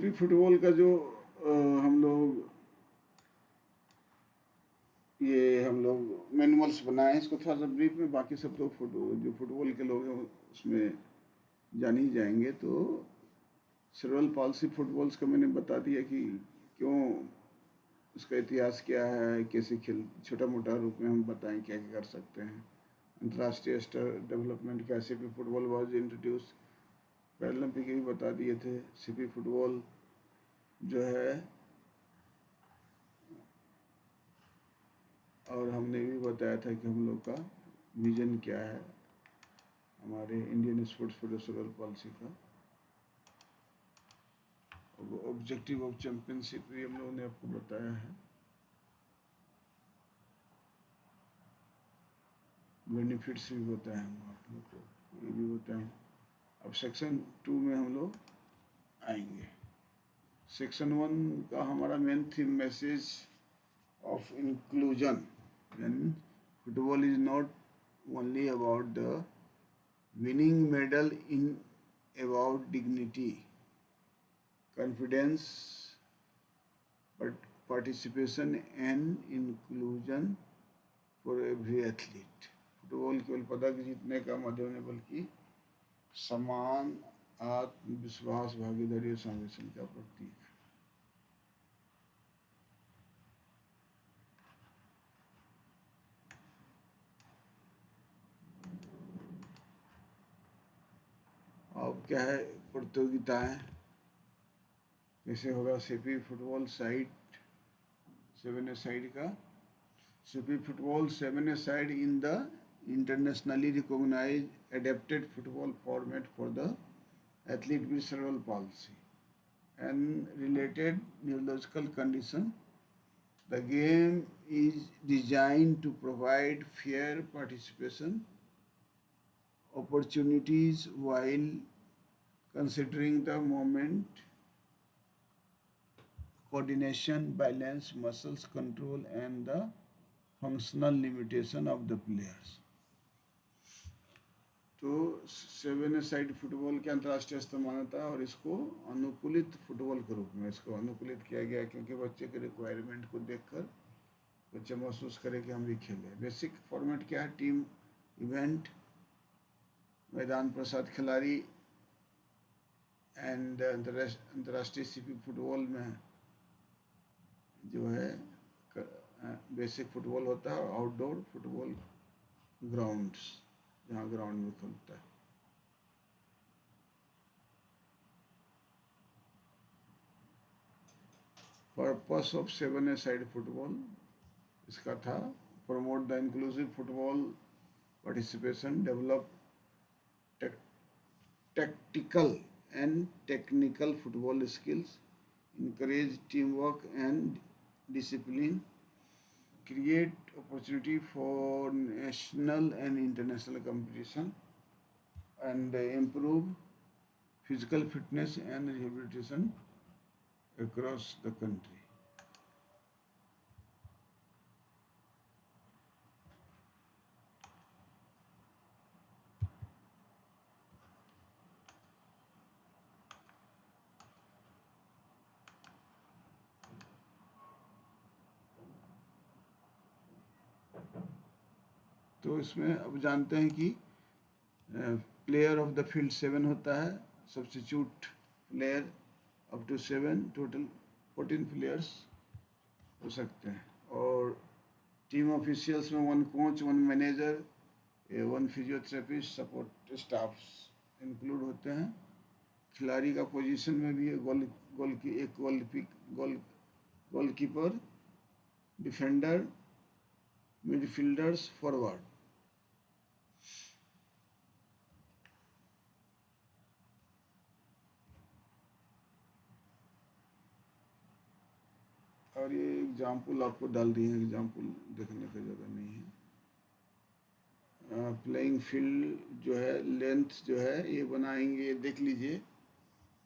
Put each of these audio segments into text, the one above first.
CP football का जो हम लोग मैनुअल्स बनाए हैं, इसको थोड़ा सा ब्रीफ में, बाकी सब तो जो फुटबॉल के लोग हैं उसमें जान ही जाएंगे। तो सेरेब्रल पॉल्सी फुटबॉल्स का मैंने बता दिया कि क्यों, उसका इतिहास क्या है, कैसे खेल, छोटा मोटा रूप में हम बताएं क्या क्या कर सकते हैं। अंतर्राष्ट्रीय स्तर डेवलपमेंट कैसे भी फुटबॉल वॉज इंट्रोड्यूस, पैरालंपिक भी बता दिए थे। सीपी फुटबॉल जो है, और हमने भी बताया था कि हम लोग का विजन क्या है हमारे इंडियन स्पोर्ट्स फेडरेशन पॉलिसी का। ऑब्जेक्टिव ऑफ चैंपियनशिप भी हम लोगों ने आपको बताया है। बेनिफिट्स भी बताए हम आप लोग को, ये भी बताएं। अब सेक्शन 2 में हम लोग आएंगे। सेक्शन 1 का हमारा main theme message of inclusion, यानी football is not only about the winning medal in about dignity, confidence, but participation and inclusion for every athlete. Football केवल पदक जीतने का माध्यम नहीं, बल्कि समान आत्मविश्वास, भागीदारी और संरक्षण का प्रतीक। अब क्या है प्रतियोगिताएं, कैसे होगा सीपी फुटबॉल साइड 7 का। CP football 7 in the internationally recognized adapted football format for the athlete with cerebral palsy and related neurological condition. The game is designed to provide fair participation opportunities while considering the movement, coordination, balance, muscles control and the functional limitation of the players. तो 7 football के अंतर्राष्ट्रीय स्तर मान्यता, और इसको अनुकूलित football के रूप में इसको अनुकूलित किया गया, क्योंकि बच्चे के रिक्वायरमेंट को देखकर बच्चे महसूस करें कि हम भी खेलें। बेसिक फॉर्मेट क्या है? टीम इवेंट, मैदान पर 7 खिलाड़ी, एंड अंतर्राष्ट्रीय सीपी फुटबॉल में जो है बेसिक फुटबॉल होता है, आउटडोर फुटबॉल ग्राउंड्स, जहाँ ग्राउंड में खेलता है। पर्पस ऑफ 7 फुटबॉल इसका था promote the inclusive football participation, develop tactical and technical football skills, encourage teamwork and discipline, create opportunity for national and international competition, and improve physical fitness and rehabilitation across the country. तो इसमें अब जानते हैं कि player of the field 7 होता है, substitute player up to 7, total 14 players हो सकते हैं। और टीम ऑफिशियल्स में 1 coach, 1 manager, 1 physiotherapist, support staffs include होते हैं। खिलाड़ी का पोजीशन में भी गोलकीपर, डिफेंडर, मिडफील्डर्स, फॉरवर्ड। और ये एग्जाम्पल आपको डाल दिए हैं, एग्जाम्पल देखने का ज़्यादा नहीं है। प्लेइंग फील्ड जो है, लेंथ जो है ये बनाएंगे, देख लीजिए।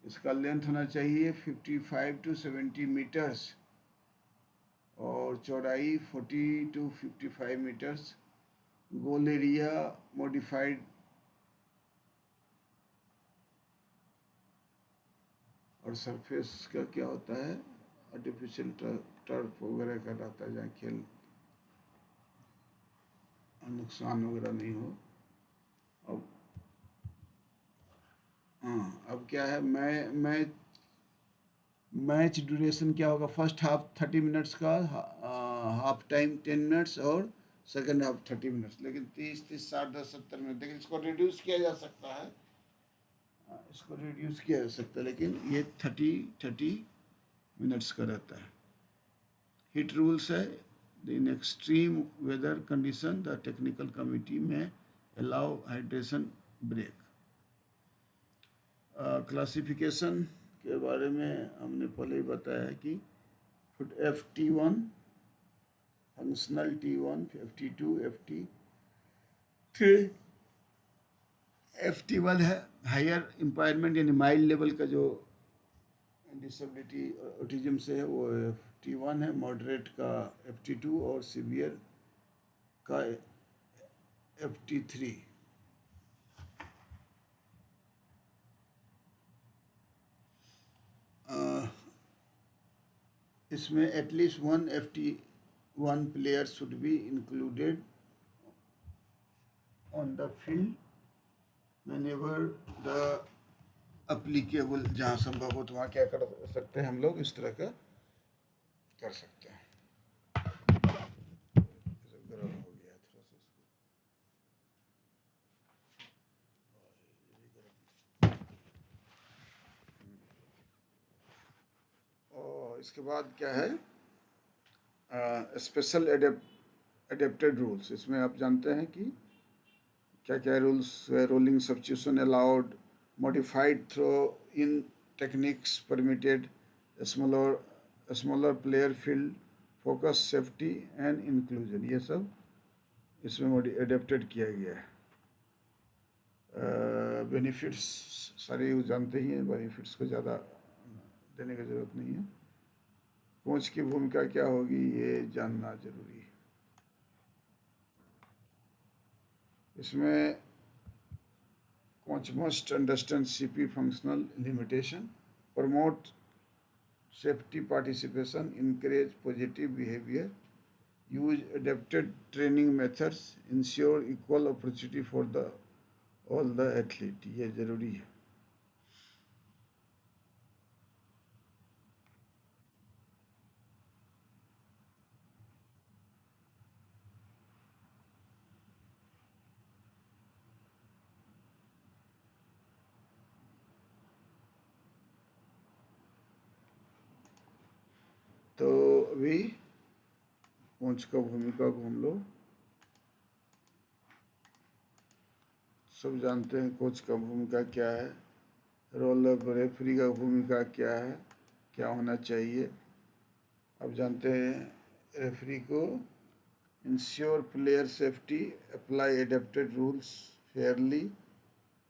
इसका लेंथ होना चाहिए 55 to 70 मीटर्स और चौड़ाई 40 to 55 metres. Goal area modified और सरफेस का क्या होता है, आर्टिफिशियल टर्फ वगैरह का रहता है, जहाँ खेल नुकसान वगैरह नहीं हो। अब हाँ, अब क्या है, मैच ड्यूरेशन क्या होगा, फर्स्ट हाफ 30 मिनट्स का, हाफ टाइम 10 मिनट्स, और सेकंड हाफ 30 मिनट्स, लेकिन 30 30 60 10 70 मिनट, लेकिन इसको रिड्यूस किया जा सकता है, इसको रिड्यूस किया जा सकता है, लेकिन ये 30 मिनट्स का रहता है। हिट रूल्स है, in extreme weather condition the technical committee में अलाउ हाइड्रेशन ब्रेक। क्लासिफिकेशन के बारे में हमने पहले ही बताया है कि FT1 functional, T1 FT2 FT3 FT1 है हायर इम्पायरमेंट यानी माइल्ड लेवल का जो डिसेबिलिटी ऑटिज्म से है वो FT1 है, मॉडरेट का FT2 और सीवियर का FT3। इसमें at least 1 FT1 player should be included on the field whenever the applicable, जहाँ संभव हो तो वहाँ क्या कर सकते हैं हम लोग, इस तरह का कर सकते हैं। गर्म हो गया थोड़ा सा इसको, और इसके बाद क्या है, स्पेशल एडेप्टेड रूल्स। इसमें आप जानते हैं कि क्या क्या rules, rolling substitution allowed, modified throw in techniques permitted, smaller player field, focus, safety and inclusion, ये सब इसमें एडेप्टेड किया गया है। बेनिफिट्स सारे यूज जानते ही हैं, बेनिफिट्स को ज़्यादा देने की ज़रूरत नहीं है। कोच की भूमिका क्या होगी ये जानना जरूरी है। इसमें coach must understand CP functional limitation, promote safety participation, encourage positive behavior, use adapted training methods, ensure equal opportunity for all the athlete, ये ज़रूरी है। तो अभी कोच का भूमिका को हम लोग सब जानते हैं, कोच का भूमिका क्या है, रोल ऑफ रेफरी का भूमिका क्या है, क्या होना चाहिए। अब जानते हैं रेफरी को ensure player safety, apply adapted rules fairly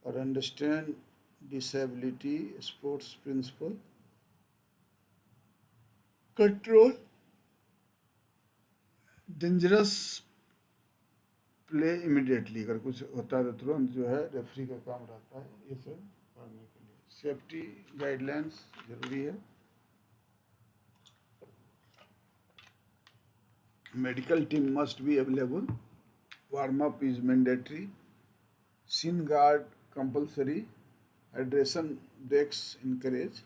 और understand disability sports principle, control dangerous play immediately, अगर कुछ होता है तो तुरंत जो है रेफरी का काम रहता है ये सब करने के लिए। सेफ्टी गाइडलाइंस जरूरी है। Medical team must be available, warm up is mandatory, sin guard compulsory, hydration breaks encourage,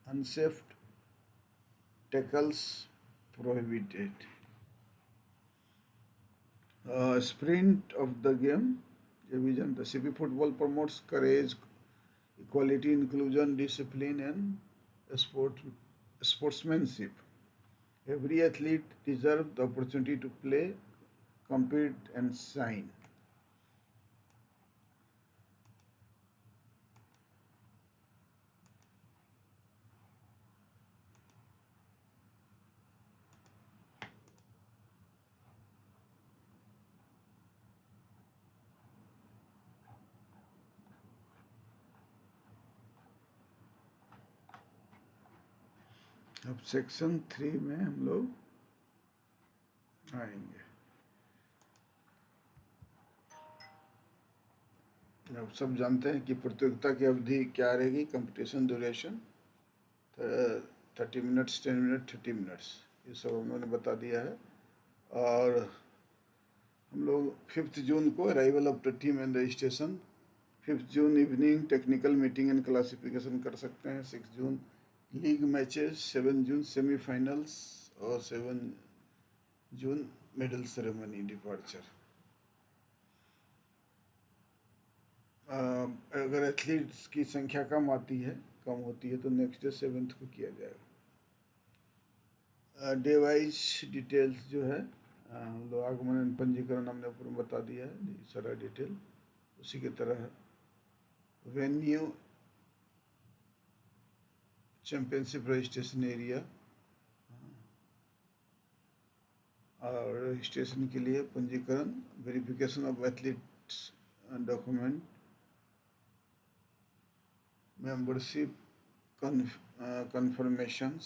unsafe tackles prohibited. Sprint of the game revision. The CP football promotes courage, equality, inclusion, discipline, and sportsmanship. Every athlete deserves the opportunity to play, compete, and shine. अब section 3 में हम लोग आएंगे। अब सब जानते हैं कि प्रतियोगिता की अवधि क्या रहेगी, competition duration. 30 minutes, 10 minute, 30 minutes, ये सब उन्होंने बता दिया है। और हम लोग 5 जून को arrival of the team and registration, 5 June evening technical meeting and classification कर सकते हैं। 6 जून लीग मैचेस, 7 जून सेमीफाइनल्स और 7 जून मेडल सेरेमनी डिपार्चर। अगर एथलीट्स की संख्या कम होती है तो नेक्स्ट डे 7th को किया जाएगा। डे वाइज डिटेल्स जो है हम लोग आगमन एंड पंजीकरण हमने ऊपर में बता दिया है, सारा डिटेल उसी की तरह है। वेन्यू, चैम्पियनशिप रजिस्ट्रेशन एरिया, और रजिस्ट्रेशन के लिए पंजीकरण, verification of athletes document, membership confirmations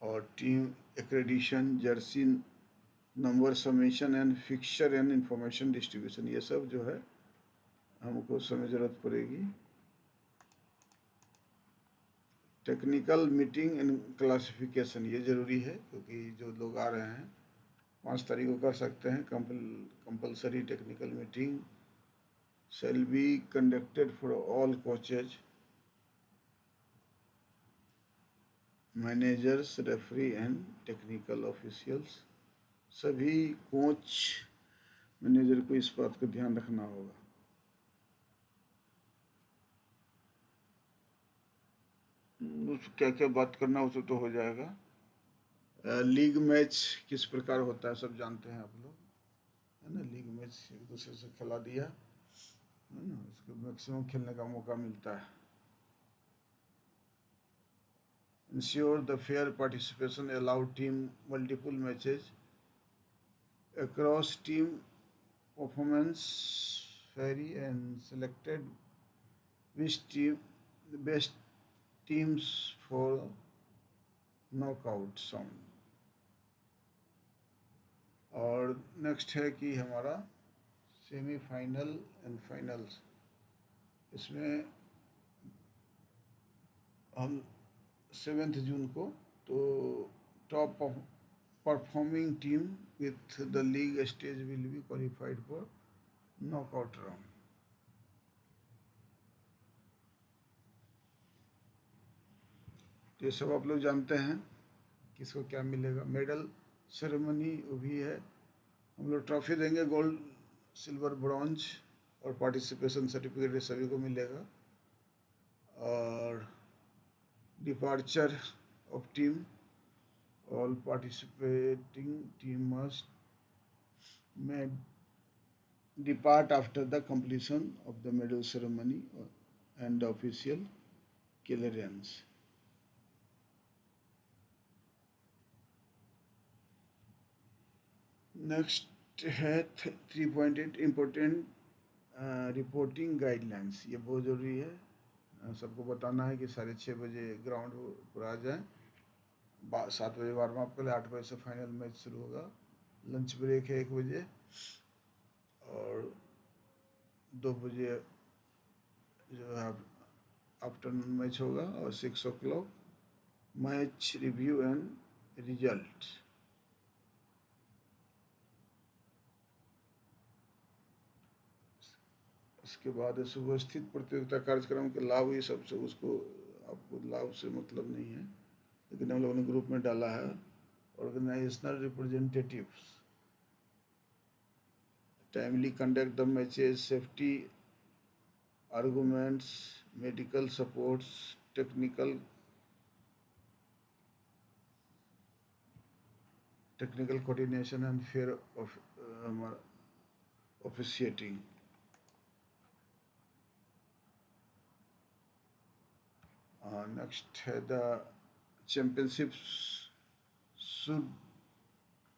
और team accreditation, Jersey number submission and fixture and information distribution, ये सब जो है हमको समय ज़रूरत पड़ेगी। टेक्निकल मीटिंग एंड क्लासिफिकेशन ये ज़रूरी है क्योंकि जो लोग आ रहे हैं 5 तारीख को कर सकते हैं। Compulsory technical meeting shall be conducted for all coaches, managers, referee and technical officials। सभी कोच मैनेजर को इस बात का ध्यान रखना होगा। क्या क्या बात करना उसे तो हो जाएगा। लीग मैच किस प्रकार होता है सब जानते हैं आप लोग, है ना। लीग मैच एक दूसरे से खिला दिया, है ना, उसको मैक्सिमम खेलने का मौका मिलता है। Ensure the fair participation, allow team multiple matches across team performance vary and selected which team the best teams for knockout round। और नेक्स्ट है कि हमारा सेमीफाइनल एंड फाइनल्स, इसमें हम 7 जून को तो top performing team with the league stage will be qualified for knockout round. ये सब आप लोग जानते हैं किसको क्या मिलेगा। मेडल सेरेमनी वो भी है, हम लोग ट्रॉफी देंगे, गोल्ड, सिल्वर, ब्रॉन्ज और पार्टिसिपेशन सर्टिफिकेट सभी को मिलेगा। और departure of team, all participating team must may depart after the completion of the medal ceremony and the official clearance। Next है 3.8 इम्पोर्टेंट रिपोर्टिंग गाइडलाइंस। ये बहुत ज़रूरी है, सबको बताना है कि 6:30 बजे ग्राउंड पर आ जाएं, 7 बजे वार्म अप कर ले, 8 बजे से फाइनल मैच शुरू होगा। लंच ब्रेक है 1 बजे और 2 बजे जो है आफ्टरनून मैच होगा और 6 o'clock match review and result. इसके बाद सुबह स्थित प्रतियोगिता कार्यक्रम के लाभ, ये सब से उसको आपको लाभ से मतलब नहीं है, लेकिन हम लोगों ने ग्रुप में डाला है। Organisational representatives timely conduct the matches, safety arguments, medical supports, technical coordination and fair officiating. Next है the championship should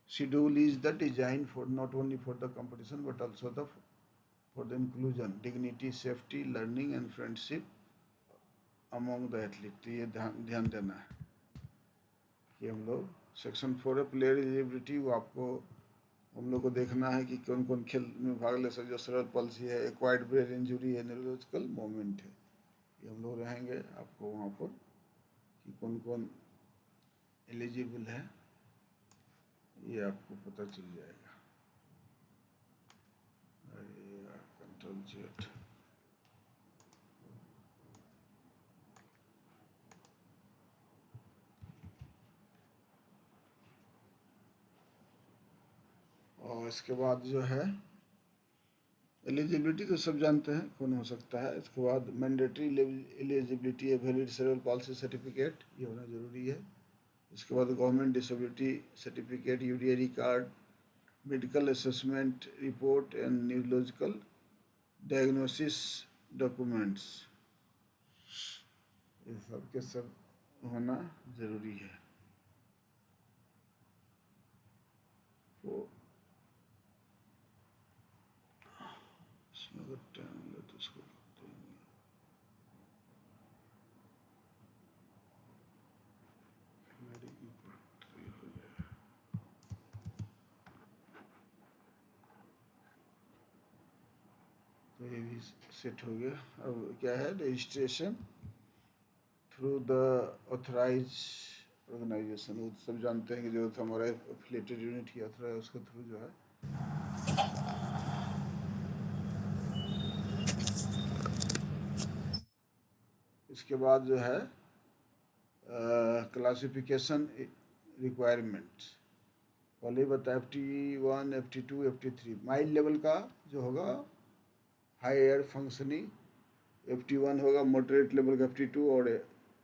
schedule is the design for not only for the competition but also for the inclusion, dignity, safety, learning and friendship among the athlete। तो ये ध्यान देना है कि हम लोग section 4 है प्लेयर एलिजिबिलिटी, वो आपको हम लोग को देखना है कि कौन कौन खेल में भाग ले सकते। जो सेरेब्रल पॉल्सी है, एक्वायर्ड ब्रेन इंजरी है, न्यूरोलॉजिकल मोमेंट है, ये हम लोग रहेंगे आपको वहाँ पर कि कौन कौन एलिजिबल है, ये आपको पता चल जाएगा। अरे यार, कंट्रोल जेड। और इसके बाद जो है एलिजिबिलिटी तो सब जानते हैं कौन हो सकता है। इसके बाद मैंडेटरी एलिजिबिलिटी है, वैलिड सेरेब्रल पॉल्सी सर्टिफिकेट, ये होना ज़रूरी है। इसके बाद government disability certificate, UDI card, medical assessment report and neurological diagnosis documents, ये सब के सब होना ज़रूरी है। तो इसमें अगर टाइम मिले तो इसको देखते हैं। मेरी की पटरी हो जाए। तो ये भी सेट हो गया। अब क्या है, registration through the authorise organisation, वो सब जानते हैं कि जो हमारा एफिलेटेड यूनिट ही ऑथराइज, उसके थ्रू जो है इसके बाद जो है क्लासिफिकेशन रिक्वायरमेंट पहले बता, FT1 FT2 FT3 mild level का जो होगा हायर फंक्शनिंग, FT1 होगा मॉडरेट लेवल का FT2, और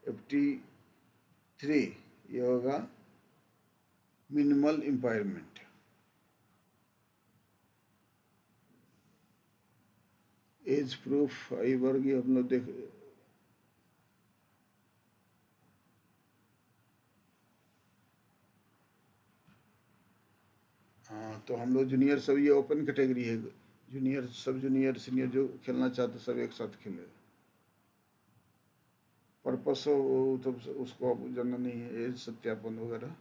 FT3 ये होगा मिनिमल इम्पायरमेंट। एज प्रूफ आई वर्ग ये हम लोग देख, हाँ तो हम लोग जूनियर सब, ये ओपन कैटेगरी है, जूनियर सब जूनियर सीनियर जो खेलना चाहते सब एक साथ खेले। पर्पस हो तो उसको अब जानना नहीं है, एज सत्यापन वगैरह।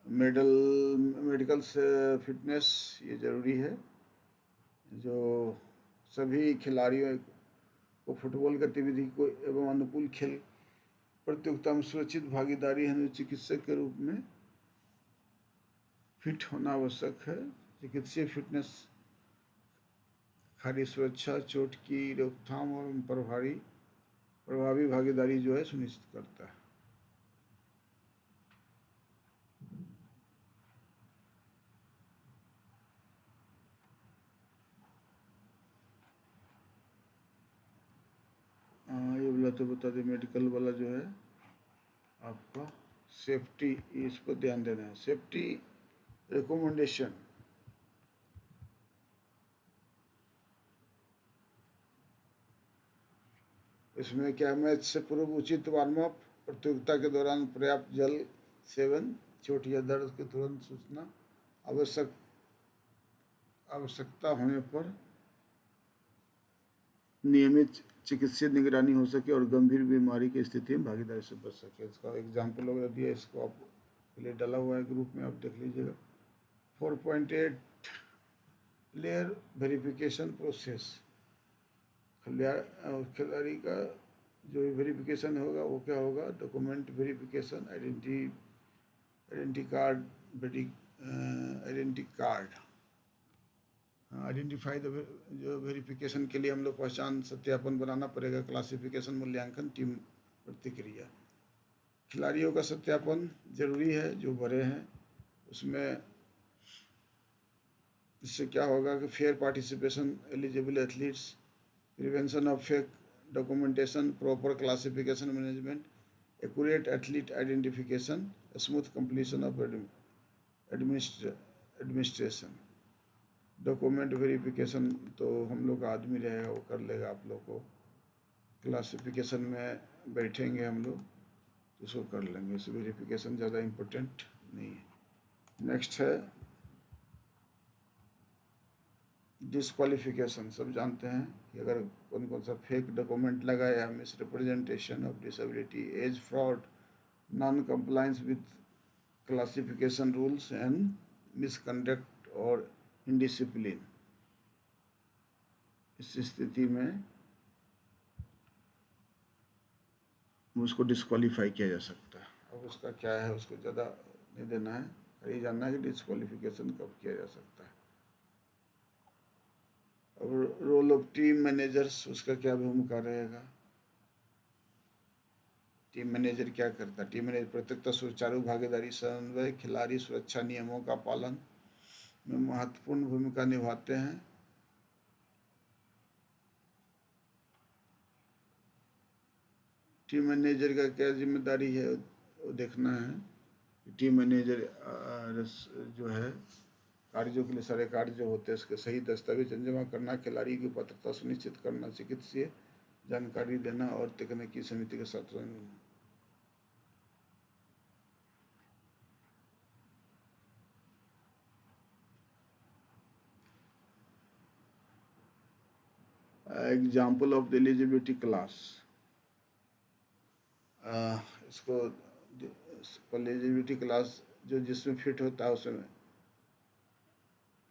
मेडिकल से फिटनेस ये ज़रूरी है। जो सभी खिलाड़ियों को फुटबॉल गतिविधि को एवं अनुकूल खेल प्रतियोगिता में सुरक्षित भागीदारी हेतु चिकित्सक के रूप में फिट होना आवश्यक है। चिकित्सीय फिटनेस खाली सुरक्षा, चोट की रोकथाम और प्रभावी भागीदारी जो है सुनिश्चित करता है। ये वाला तो बता दें, मेडिकल वाला जो है आपका सेफ्टी, इस पर ध्यान देना है। सेफ्टी रिकमेंडेशन, इसमें क्या, मैच से पूर्व उचित वार्म अप, प्रतियोगिता के दौरान पर्याप्त जल सेवन, चोट या दर्द की तुरंत सूचना, आवश्यकता होने पर नियमित चिकित्सीय निगरानी हो सके और गंभीर बीमारी की स्थिति में भागीदारी से बच सके। इसका एग्जाम्पल वगैरह दिया, इसको आप पहले डाला हुआ है ग्रुप में, आप देख लीजिएगा। 4.8 प्लेयर वेरिफिकेशन प्रोसेस, खिलाड़ी का जो वेरिफिकेशन होगा वो क्या होगा, document verification, identity card, identity card, identify the, जो वेरिफिकेशन के लिए हम लोग पहचान सत्यापन बनाना पड़ेगा। क्लासिफिकेशन, मूल्यांकन, टीम प्रतिक्रिया, खिलाड़ियों का सत्यापन जरूरी है जो बड़े हैं उसमें। इससे क्या होगा कि fair participation, eligible athletes, prevention of fake documentation, proper classification management, accurate athlete identification, smooth completion of administration. Document verification तो हम लोग का आदमी रहेगा, वो कर लेगा आप लोग को। क्लासिफिकेशन में बैठेंगे हम लोग तो उसको कर लेंगे, इस वेरिफिकेशन ज़्यादा इम्पोर्टेंट नहीं है। नेक्स्ट है डिसक्वालिफिकेशन, सब जानते हैं कि अगर कौन कौन सा फेक डॉक्यूमेंट लगाया, misrepresentation of disability, age fraud, non compliance with classification rules and misconduct और इनडिसिप्लिन, इस स्थिति में उसको डिस्क्वालीफाई किया जा सकता है। अब उसका क्या है, उसको ज़्यादा नहीं देना है, यही जानना है कि डिस्क्वालिफिकेशन कब किया जा सकता है। अब रोल ऑफ टीम मैनेजर्स, उसका क्या भूमिका रहेगा? टीम मैनेजर क्या करता है? टीम मैनेजर प्रत्येकता सुचारू भागीदारी, समन्वय, खिलाड़ी सुरक्षा नियमों का पालन में महत्वपूर्ण भूमिका निभाते हैं। टीम मैनेजर का क्या जिम्मेदारी है, वो देखना है। टीम मैनेजर जो है कार्यों के लिए सारे कार्य जो होते हैं उसके सही दस्तावेज जमा करना, खिलाड़ी की पात्रता सुनिश्चित करना, चिकित्सीय जानकारी देना और तकनीकी समिति के साथ example of the eligibility class, इसको एलिजिबिलिटी क्लास जो जिसमें फिट होता है उसमें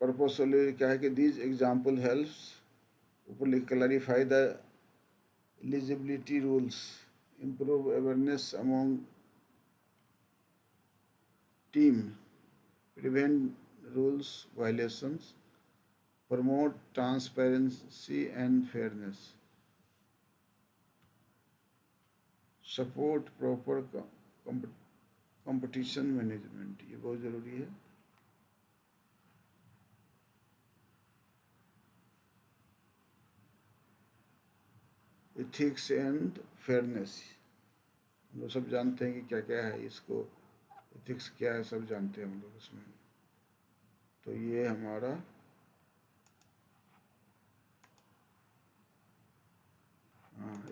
पर्पस क्या है कि दीज एग्जाम्पल हेल्प्स ऊपर clarify the eligibility rules, improve awareness among team, prevent rules violations, promote transparency and fairness, support proper competition management, ये बहुत ज़रूरी है। एथिक्स एंड फेयरनेस, हम लोग सब जानते हैं कि क्या क्या है, इसको एथिक्स क्या है सब जानते हैं हम लोग इसमें। तो ये हमारा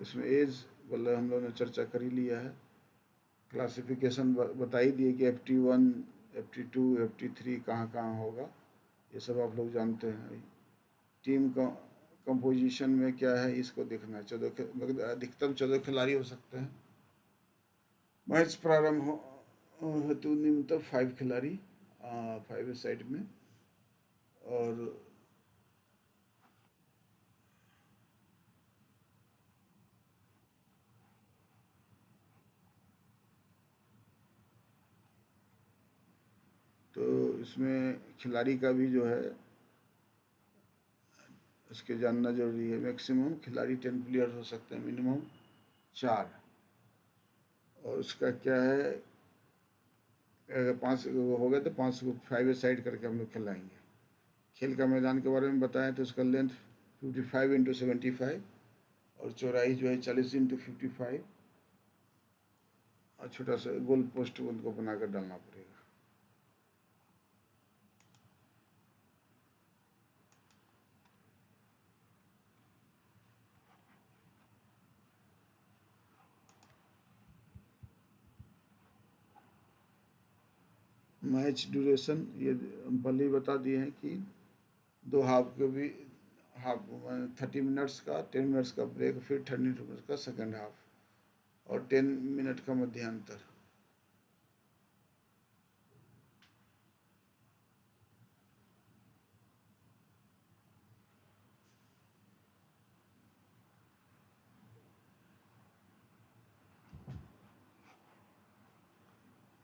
इसमें एज वाला हम लोगों ने चर्चा कर ही लिया है। क्लासिफिकेशन बता ही दिए कि FT1, FT2, FT3 कहाँ कहाँ होगा, ये सब आप लोग जानते हैं। टीम का कंपोजिशन में क्या है इसको देखना है। 14 अधिकतम 14 खिलाड़ी हो सकते हैं। मैच प्रारंभ हेतु न्यूनतम 5 खिलाड़ी 5 साइड में, और तो इसमें खिलाड़ी का भी जो है इसके जानना जरूरी है। मैक्सिमम खिलाड़ी 10 प्लेयर हो सकते हैं, मिनिमम 4। और उसका क्या है, अगर 5 हो गए तो 5 को 5 साइड करके हम लोग खिलाएंगे। खेल का मैदान के बारे में बताएं तो उसका लेंथ 55 × 75 और चौड़ाई जो है 40 × 55, और छोटा सा गोल पोस्ट उनको बनाकर डालना पड़ेगा। मैच ड्यूरेशन ये हम पहले ही बता दिए हैं कि 2 हाफ के भी, हाफ 30 मिनट्स का, 10 मिनट्स का ब्रेक, फिर 30 मिनट्स का सेकेंड हाफ और 10 मिनट का मध्यांतर।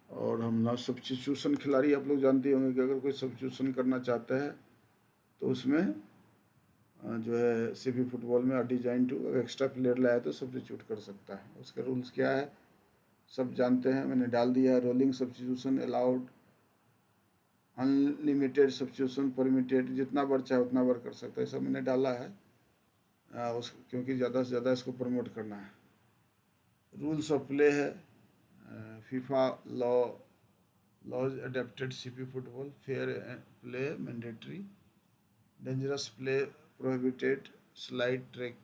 और हम ना सब्स्टिट्यूशन खिलाड़ी आप लोग जानते होंगे कि अगर कोई सब्स्टिट्यूशन करना चाहता है तो उसमें जो है सीपी फुटबॉल में डिजाइन टू एक्स्ट्रा प्लेयर लाया तो सब्स्टिट्यूट कर सकता है। उसके रूल्स क्या है सब जानते हैं, मैंने डाल दिया। Rolling substitution allowed, unlimited substitution permitted, जितना बार चाहे उतना बार कर सकता है, सब मैंने डाला है उस क्योंकि ज़्यादा से ज़्यादा इसको प्रमोट करना है। रूल्स ऑफ प्ले है FIFA laws adapted CP football, fair play mandatory, dangerous play prohibited, slide track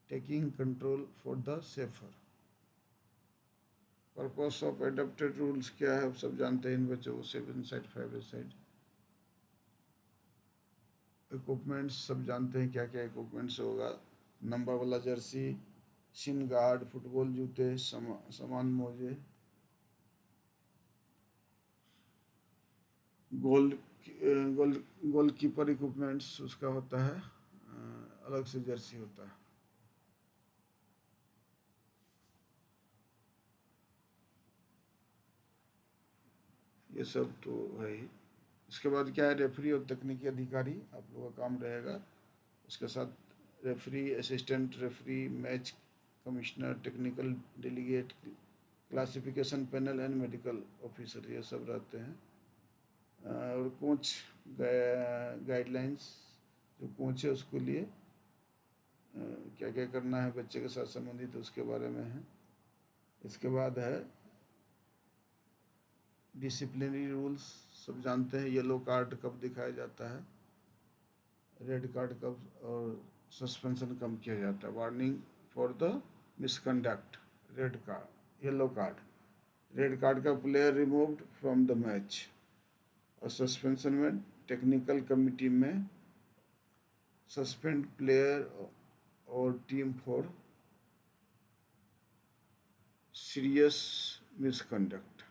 taking control for the safer. Purpose of adapted rules क्या है सब जानते हैं इन बच्चों को, 7 साइड 5 साइड। इक्विपमेंट्स सब जानते हैं क्या क्या इक्विपमेंट्स होगा, नंबर वाला जर्सी, शिन गार्ड, फुटबॉल जूते, समान मोजे। गोल गोल गोलकीपर इक्विपमेंट्स उसका होता है, अलग से जर्सी होता है। ये सब तो है ही। इसके बाद क्या है, रेफरी और तकनीकी अधिकारी आप लोगों का काम रहेगा। उसके साथ referee, assistant referee, match commissioner, technical delegate, classification panel and medical officer, ये सब रहते हैं। और कोच गाइडलाइंस, जो कोच है उसके लिए क्या क्या करना है बच्चे के साथ संबंधित उसके बारे में है। इसके बाद है डिसिप्लिनरी रूल्स, सब जानते हैं, येलो कार्ड कब दिखाया जाता है, रेड कार्ड कब, और सस्पेंशन कब किया जाता है। Warning for the misconduct, red card, yellow card. Red card का player removed from the match, और सस्पेंशन में टेक्निकल कमिटी में सस्पेंड प्लेयर और टीम फॉर सीरियस मिसकंडक्ट।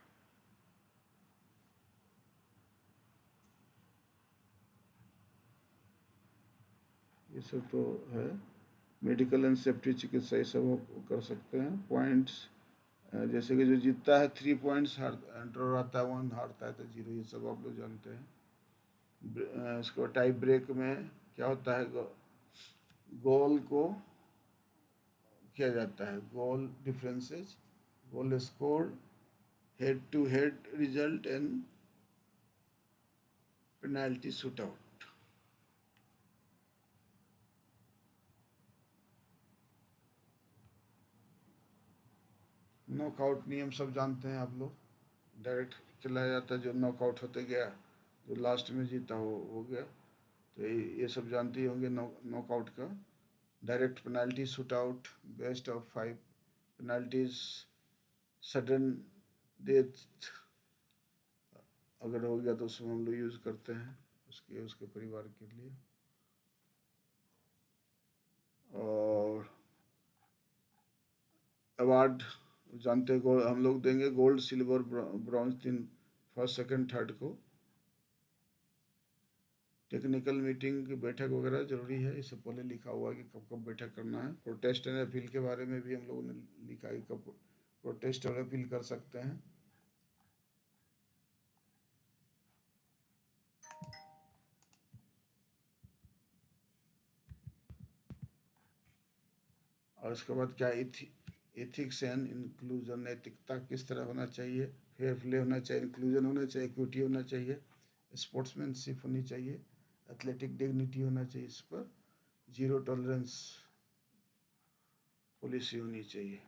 ये सब तो है। मेडिकल एंड सेफ्टी चिकित्सा, ये सब आप कर सकते हैं। पॉइंट्स, जैसे कि जो जीतता है 3 पॉइंट्स, ड्रॉ आता है 1, हारता है तो 0, ये सब आप लोग जानते हैं। इसके बाद टाई ब्रेक में क्या होता है, गोल को किया जाता है, goal differences, goal score, head to head result and penalty shoot out. Knockout नियम सब जानते हैं आप लोग। डायरेक्ट चला जाता है, जो नॉकआउट होते गया, जो लास्ट में जीता हो गया। तो ये सब जानते ही होंगे नॉकआउट का। Direct penalty shoot out, best of 5 penalties, sudden death अगर हो गया तो उसमें हम लोग यूज़ करते हैं उसके उसके परिवार के लिए। और अवार्ड जानते हैं, हम लोग देंगे gold, silver, bronze 3, first second third को। टेक्निकल मीटिंग की बैठक वगैरह जरूरी है, इससे पहले लिखा हुआ है कि कब कब बैठक करना है। प्रोटेस्ट एंड अपील के बारे में भी हम लोगों ने लिखा है कि कब प्रोटेस्ट और अपील कर सकते हैं। और उसके बाद क्या, एथिक्स एंड इंक्लूजन, नैतिकता किस तरह होना चाहिए, फेयर प्ले होना चाहिए, इंक्लूजन होना चाहिए, इक्विटी होना चाहिए, स्पोर्ट्समैनशिप होनी चाहिए, एथलेटिक डिग्निटी होना चाहिए, इस पर जीरो टॉलरेंस पॉलिसी होनी चाहिए।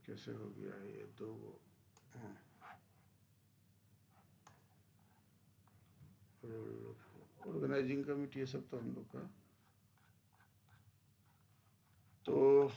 कैसे हो गया ये दो, हाँ, ऑर्गेनाइजिंग कमेटी, ये सब तो हम लोग का। तो